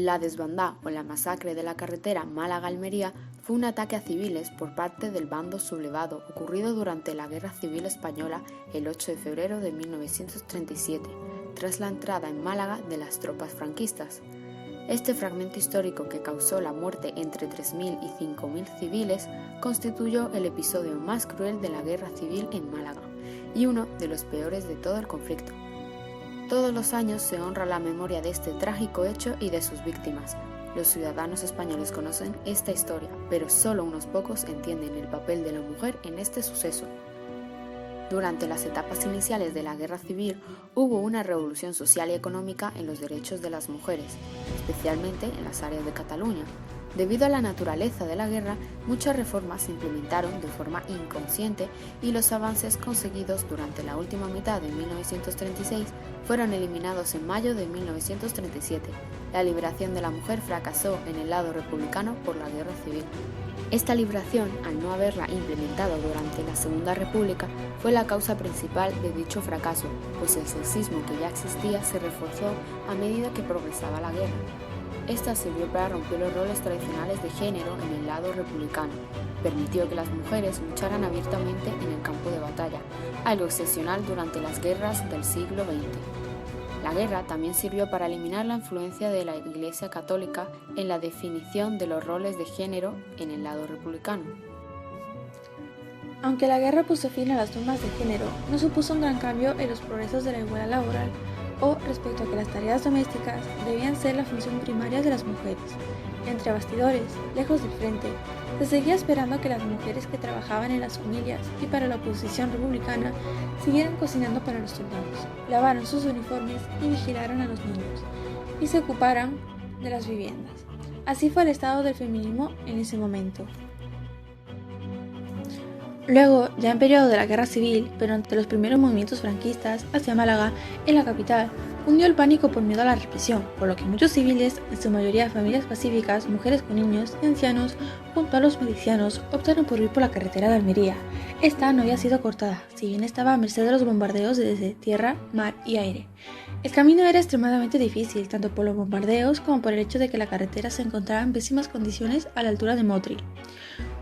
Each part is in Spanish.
La desbandá o la masacre de la carretera Málaga-Almería fue un ataque a civiles por parte del bando sublevado ocurrido durante la Guerra Civil Española el 8 de febrero de 1937, tras la entrada en Málaga de las tropas franquistas. Este fragmento histórico, que causó la muerte entre 3.000 y 5.000 civiles, constituyó el episodio más cruel de la Guerra Civil en Málaga y uno de los peores de todo el conflicto. Todos los años se honra la memoria de este trágico hecho y de sus víctimas. Los ciudadanos españoles conocen esta historia, pero solo unos pocos entienden el papel de la mujer en este suceso. Durante las etapas iniciales de la Guerra Civil hubo una revolución social y económica en los derechos de las mujeres, especialmente en las áreas de Cataluña. Debido a la naturaleza de la guerra, muchas reformas se implementaron de forma inconsciente y los avances conseguidos durante la última mitad de 1936 fueron eliminados en mayo de 1937. La liberación de la mujer fracasó en el lado republicano por la Guerra Civil. Esta liberación, al no haberla implementado durante la Segunda República, fue la causa principal de dicho fracaso, pues el sexismo que ya existía se reforzó a medida que progresaba la guerra. Esta sirvió para romper los roles tradicionales de género en el lado republicano. Permitió que las mujeres lucharan abiertamente en el campo de batalla, algo excepcional durante las guerras del siglo XX. La guerra también sirvió para eliminar la influencia de la Iglesia Católica en la definición de los roles de género en el lado republicano. Aunque la guerra puso fin a las normas de género, no supuso un gran cambio en los progresos de la igualdad laboral o respecto a que las tareas domésticas debían ser la función primaria de las mujeres. Entre bastidores, lejos del frente, se seguía esperando que las mujeres que trabajaban en las familias y para la oposición republicana siguieran cocinando para los soldados, lavaran sus uniformes y vigilaran a los niños, y se ocuparan de las viviendas. Así fue el estado del feminismo en ese momento. Luego, ya en periodo de la Guerra Civil, pero ante los primeros movimientos franquistas hacia Málaga, en la capital, cundió el pánico por miedo a la represión, por lo que muchos civiles, en su mayoría familias pacíficas, mujeres con niños y ancianos, junto a los milicianos, optaron por ir por la carretera de Almería. Esta no había sido cortada, si bien estaba a merced de los bombardeos desde tierra, mar y aire. El camino era extremadamente difícil, tanto por los bombardeos como por el hecho de que la carretera se encontraba en pésimas condiciones a la altura de Motril.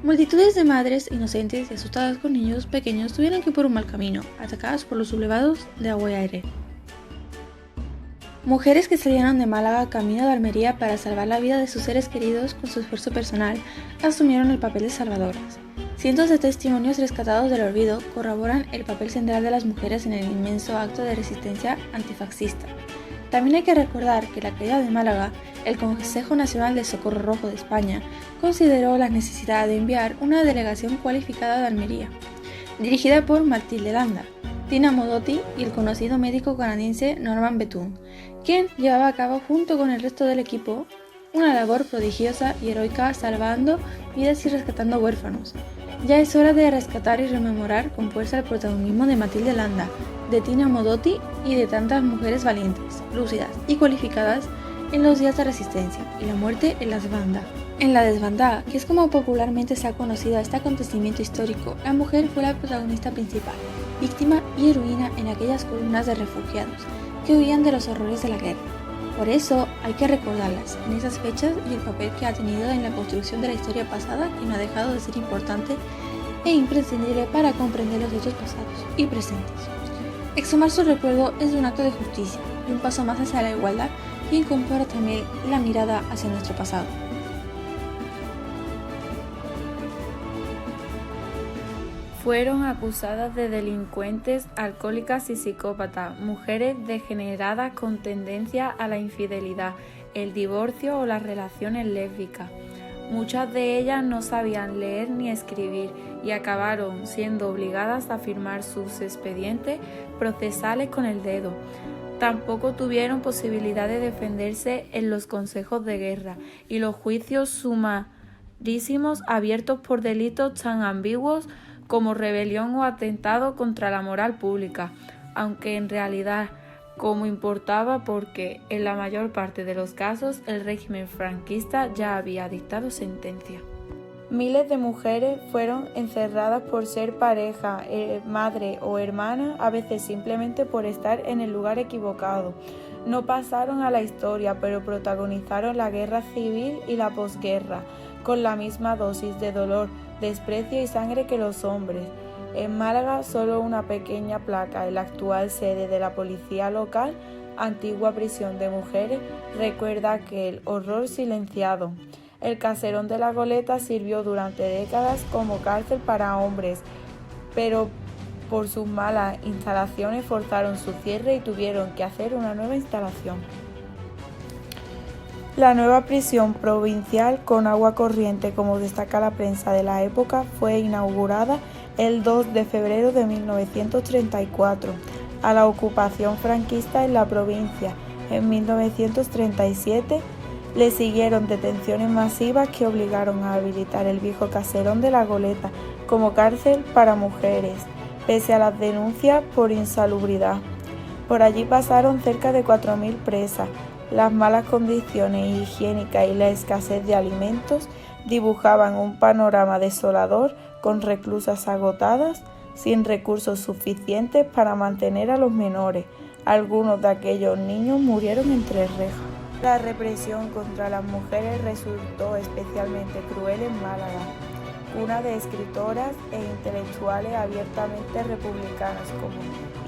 Multitudes de madres inocentes y asustadas con niños pequeños tuvieron que ir por un mal camino, atacadas por los sublevados de agua y aire. Mujeres que salieron de Málaga camino de Almería para salvar la vida de sus seres queridos con su esfuerzo personal asumieron el papel de salvadoras. Cientos de testimonios rescatados del olvido corroboran el papel central de las mujeres en el inmenso acto de resistencia antifascista. También hay que recordar que la caída de Málaga, el Consejo Nacional de Socorro Rojo de España consideró la necesidad de enviar una delegación cualificada de Almería, dirigida por Matilde Landa, Tina Modotti y el conocido médico canadiense Norman Bethune, quien llevaba a cabo junto con el resto del equipo una labor prodigiosa y heroica salvando vidas y rescatando huérfanos. Ya es hora de rescatar y rememorar con fuerza el protagonismo de Matilde Landa, de Tina Modotti y de tantas mujeres valientes, lúcidas y cualificadas en los días de resistencia y la muerte en la desbandá. En la desbandá, que es como popularmente se ha conocido a este acontecimiento histórico, la mujer fue la protagonista principal, víctima y heroína en aquellas columnas de refugiados que huían de los horrores de la guerra. Por eso hay que recordarlas en esas fechas y el papel que ha tenido en la construcción de la historia pasada, que no ha dejado de ser importante e imprescindible para comprender los hechos pasados y presentes. Exhumar su recuerdo es un acto de justicia y un paso más hacia la igualdad que incorpora también la mirada hacia nuestro pasado. Fueron acusadas de delincuentes, alcohólicas y psicópatas, mujeres degeneradas con tendencia a la infidelidad, el divorcio o las relaciones lésbicas. Muchas de ellas no sabían leer ni escribir y acabaron siendo obligadas a firmar sus expedientes procesales con el dedo. Tampoco tuvieron posibilidad de defenderse en los consejos de guerra y los juicios sumarísimos abiertos por delitos tan ambiguos como rebelión o atentado contra la moral pública, aunque en realidad como importaba porque en la mayor parte de los casos el régimen franquista ya había dictado sentencia. Miles de mujeres fueron encerradas por ser pareja, madre o hermana, a veces simplemente por estar en el lugar equivocado. no pasaron a la historia, pero protagonizaron la guerra civil y la posguerra, con la misma dosis de dolor, desprecio y sangre que los hombres. En Málaga, solo una pequeña placa en la actual sede de la policía local, antigua prisión de mujeres, recuerda aquel horror silenciado. El caserón de la Goleta sirvió durante décadas como cárcel para hombres, pero por sus malas instalaciones forzaron su cierre y tuvieron que hacer una nueva instalación. La nueva prisión provincial con agua corriente, como destaca la prensa de la época, fue inaugurada el 2 de febrero de 1934. A la ocupación franquista en la provincia en 1937 le siguieron detenciones masivas que obligaron a habilitar el viejo caserón de la Goleta como cárcel para mujeres, pese a las denuncias por insalubridad. Por allí pasaron cerca de 4.000 presas. Las malas condiciones higiénicas y la escasez de alimentos dibujaban un panorama desolador, con reclusas agotadas, sin recursos suficientes para mantener a los menores. Algunos de aquellos niños murieron entre rejas. La represión contra las mujeres resultó especialmente cruel en Málaga, cuna de escritoras e intelectuales abiertamente republicanas como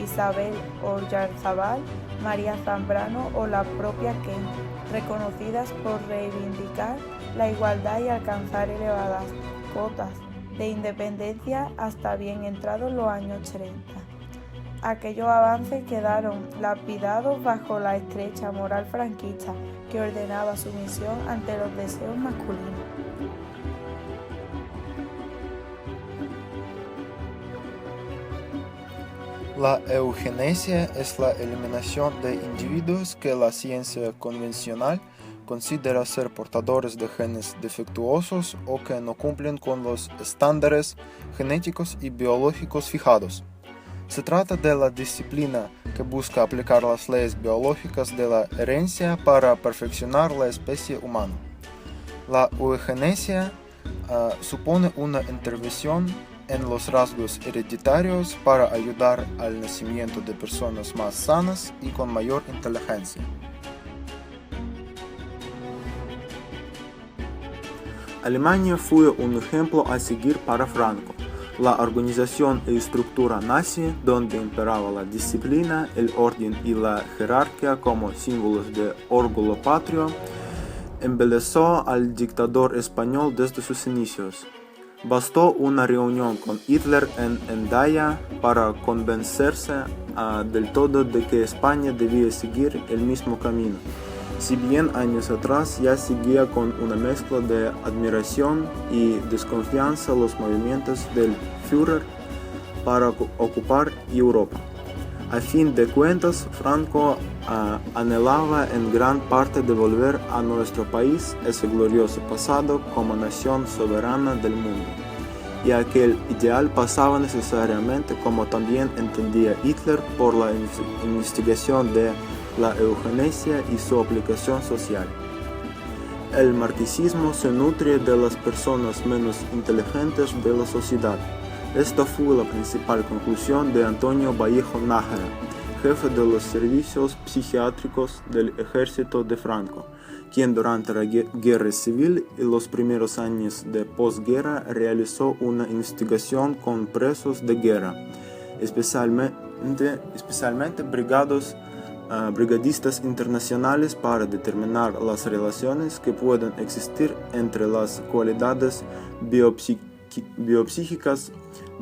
Isabel Oyarzábal, María Zambrano o la propia Kent, reconocidas por reivindicar la igualdad y alcanzar elevadas cotas de independencia hasta bien entrados los años 30. Aquellos avances quedaron lapidados bajo la estrecha moral franquista que ordenaba sumisión ante los deseos masculinos. La eugenesia es la eliminación de individuos que la ciencia convencional considera ser portadores de genes defectuosos o que no cumplen con los estándares genéticos y biológicos fijados. Se trata de la disciplina que busca aplicar las leyes biológicas de la herencia para perfeccionar la especie humana. La eugenesia supone una intervención en los rasgos hereditarios para ayudar al nacimiento de personas más sanas y con mayor inteligencia. Alemania fue un ejemplo a seguir para Franco. La organización y estructura nazi, donde imperaba la disciplina, el orden y la jerarquía como símbolos de orgullo patrio, embelezó al dictador español desde sus inicios. Bastó una reunión con Hitler en Hendaya para convencerse del todo de que España debía seguir el mismo camino. Si bien años atrás ya seguía con una mezcla de admiración y desconfianza los movimientos del Führer para ocupar Europa. A fin de cuentas, Franco anhelaba en gran parte devolver a nuestro país ese glorioso pasado como nación soberana del mundo. Y aquel ideal pasaba necesariamente, como también entendía Hitler, por la investigación de la eugenesia y su aplicación social. El marxismo se nutre de las personas menos inteligentes de la sociedad. Esta fue la principal conclusión de Antonio Vallejo Nájera, jefe de los servicios psiquiátricos del ejército de Franco, quien durante la guerra civil y los primeros años de posguerra realizó una investigación con presos de guerra, especialmente brigadistas internacionales, para determinar las relaciones que pueden existir entre las cualidades biopsíquicas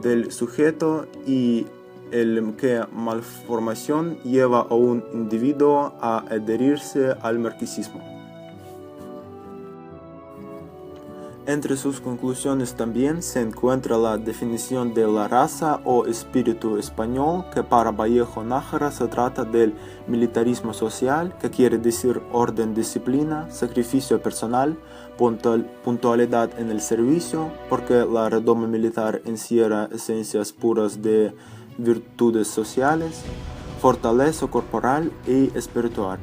del sujeto y el que malformación lleva a un individuo a adherirse al marxismo. Entre sus conclusiones también se encuentra la definición de la raza o espíritu español, que para Vallejo Nájera se trata del militarismo social, que quiere decir orden, disciplina, sacrificio personal, puntualidad en el servicio, porque la redoma militar encierra esencias puras de virtudes sociales, fortaleza corporal y espiritual.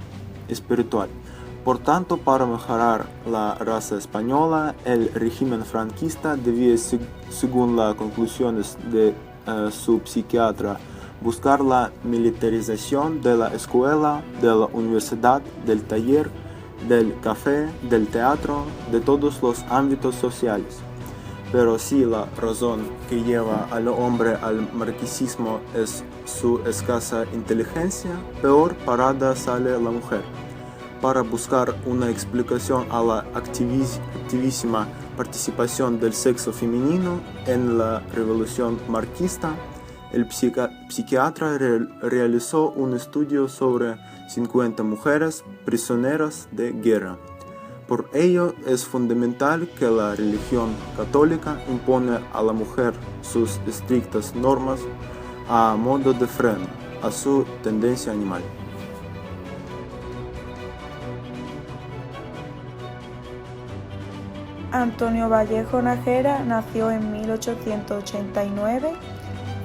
Por tanto, para mejorar la raza española, el régimen franquista debía, según las conclusiones de su psiquiatra buscar la militarización de la escuela, de la universidad, del taller, del café, del teatro, de todos los ámbitos sociales. Pero si la razón que lleva al hombre al marxismo es su escasa inteligencia, peor parada sale la mujer. Para buscar una explicación a la activísima participación del sexo femenino en la revolución marxista, el psiquiatra realizó un estudio sobre 50 mujeres prisioneras de guerra. Por ello es fundamental que la religión católica impone a la mujer sus estrictas normas a modo de freno a su tendencia animal. Antonio Vallejo Nájera nació en 1889,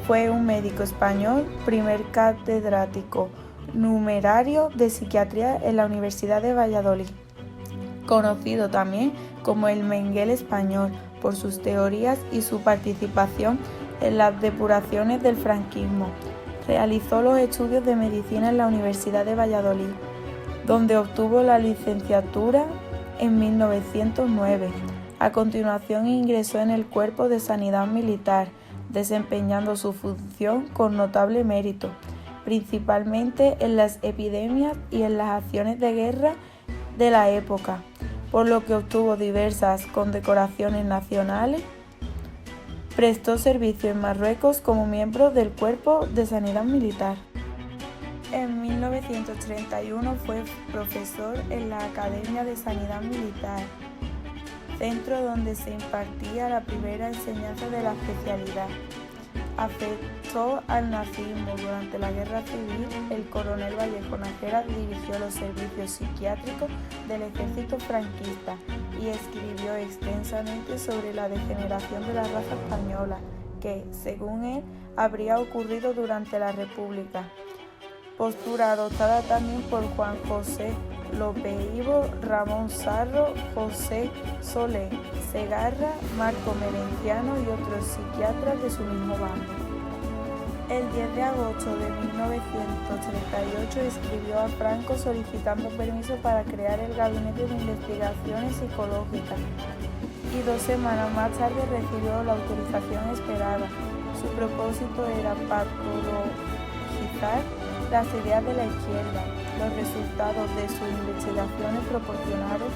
fue un médico español, primer catedrático numerario de psiquiatría en la Universidad de Valladolid, conocido también como el Mengele español por sus teorías y su participación en las depuraciones del franquismo. Realizó los estudios de medicina en la Universidad de Valladolid, donde obtuvo la licenciatura en 1909. A continuación ingresó en el Cuerpo de Sanidad Militar, desempeñando su función con notable mérito, principalmente en las epidemias y en las acciones de guerra de la época, por lo que obtuvo diversas condecoraciones nacionales. Prestó servicio en Marruecos como miembro del Cuerpo de Sanidad Militar. En 1931 fue profesor en la Academia de Sanidad Militar, centro donde se impartía la primera enseñanza de la especialidad. Afectó al nazismo. Durante la Guerra Civil, el coronel Vallejo Nájera dirigió los servicios psiquiátricos del ejército franquista y escribió extensamente sobre la degeneración de la raza española, que, según él, habría ocurrido durante la República. Postura adoptada también por Juan José Lopeivo, Ramón Sarro, José Solé Segarra, Marco Merenciano y otros psiquiatras de su mismo bando. El 10 de agosto de 1938 escribió a Franco solicitando permiso para crear el Gabinete de Investigaciones Psicológicas y 2 semanas más tarde recibió la autorización esperada. Su propósito era patologizar las ideas de la izquierda. Los resultados de sus investigaciones proporcionaron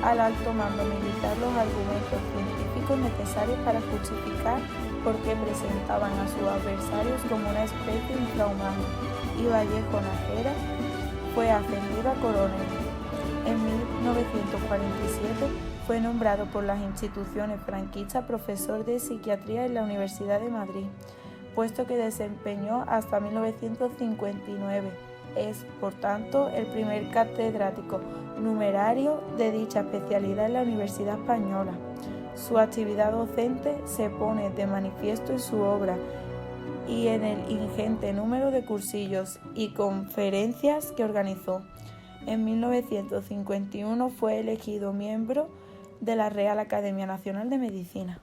al alto mando militar los argumentos científicos necesarios para justificar por qué presentaban a sus adversarios como una especie infrahumana, y Vallejo Nájera fue ascendido a coronel. En 1947 fue nombrado por las instituciones franquistas profesor de psiquiatría en la Universidad de Madrid, puesto que desempeñó hasta 1959. Es, por tanto, el primer catedrático numerario de dicha especialidad en la Universidad Española. Su actividad docente se pone de manifiesto en su obra y en el ingente número de cursillos y conferencias que organizó. En 1951 fue elegido miembro de la Real Academia Nacional de Medicina.